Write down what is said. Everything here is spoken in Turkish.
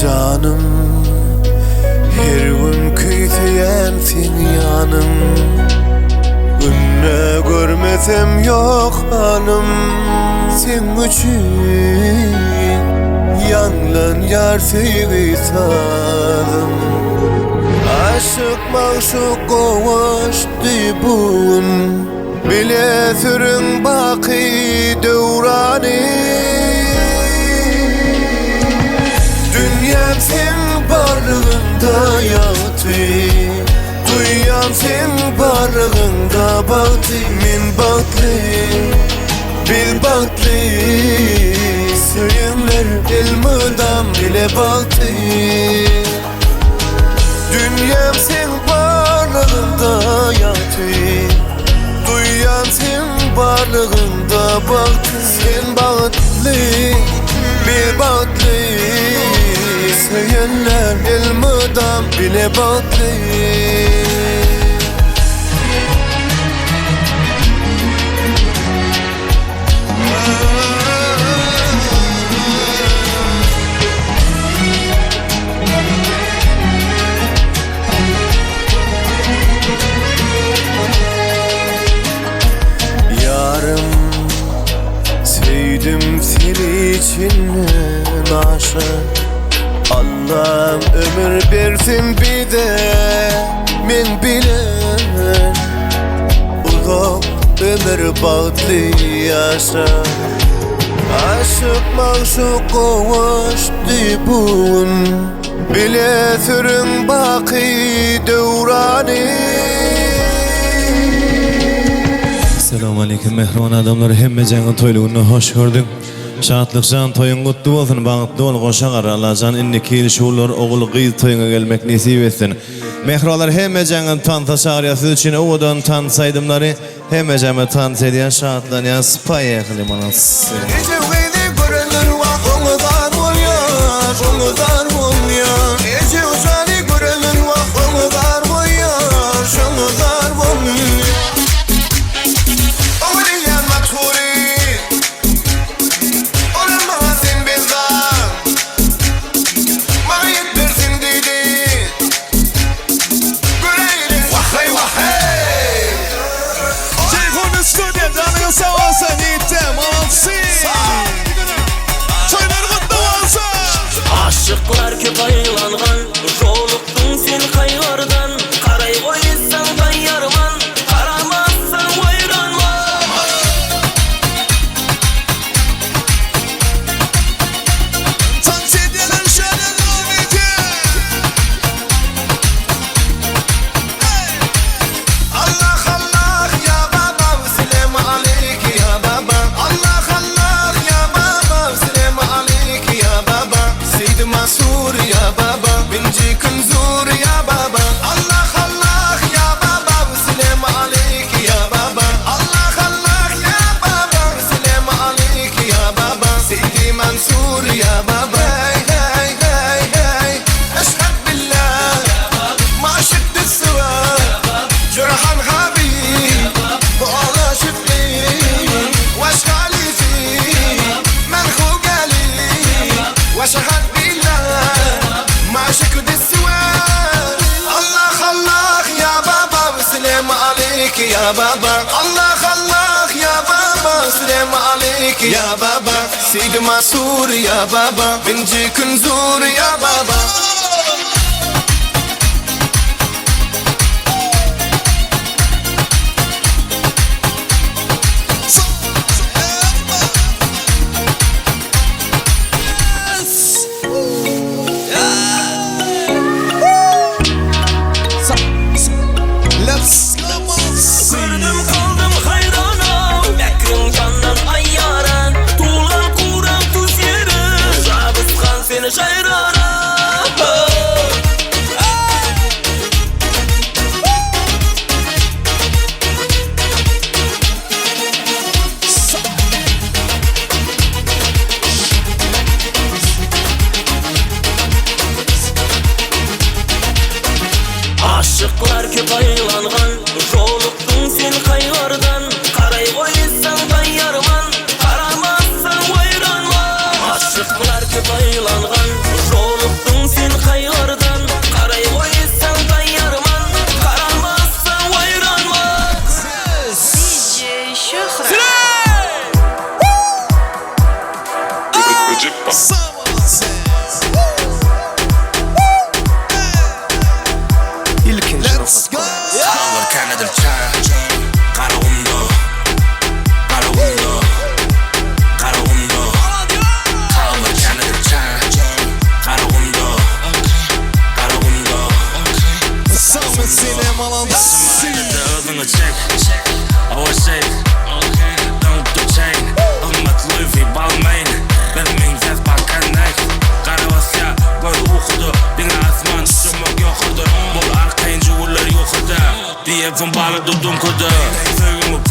Canım her gün kıytayan sen yanım, günne görmesem yok hanım. Sen üçün yanlan yar sevgisadım. Aşık maşuk kovaştı bugün, bile sürün baki devrani. Dünyam sen varlığında yatı, duyan sen varlığında baktı. Min baktı, bil baktı, söyümler elmeden bile baktı. Dünyam sen varlığında yatı, duyan sen varlığında baktı. Sen baktı, bil baktı, söyümler elmeden bile baktı. Sevdim seni içinden aşık, Allah'ım ömür versin bir de men bilen. Uzak ömür bağlı yaşa. Aşık maşuk kovaştı bugün, bile sürün baki devrani. Assalamu alaikum mehron adamlar, hemme canın toyluğuna hoş gördük. Şahatlık can toyun kutlu olsun, bağıtlı ol koşagar. Allah can inniki şuurlar oğul kıyız toyuna gelmek nasip etsin. Mehrolar hemme canın tan taşağriyası için oğudan tan saydımları hemme canı tan sediyen şahatlayan spaya kılımanız. Gece uydu görünür vah oğudan oluyar, oğudan oluyar. Gece uzanı görünür vah oğudan oluyar, oğudan oluyar. Aşıklar köp aylangan, joluktun sen kaygardan. Karay koysan kayyarman, karamazsan vayranman. Tansiyetten şadan olmayacak. Allah Allah ya baba, selam aleyk ya baba. Allah Allah ya baba, selam aleyk ya baba. Seyd Masur ya baba, binci kunzur ya baba. Allah Allah ya baba, selam aleyk ya baba. Allah Allah ya baba, selam aleyk ya baba. Seyd Mansur ya baba. Hey hey hey hey, ashhadu billah ma شفت السوا جرحان حبيب والله شفني واش غالي فيه منخوق علي واشهد بالله ما شكد السواد. الله الله يا بابا وسلام عليك يا بابا. الله الله يا بابا وسلام عليك يا بابا. سيد مسور يا بابا، بنجي كنزور يا بابا. Gördüm kaldım hayrana, Bekrin candan ayyaran. Tuğlan kuran tuz yeri, Şabıskan seni şayrana. telefon bağlı durdum kurdu. Sevgimi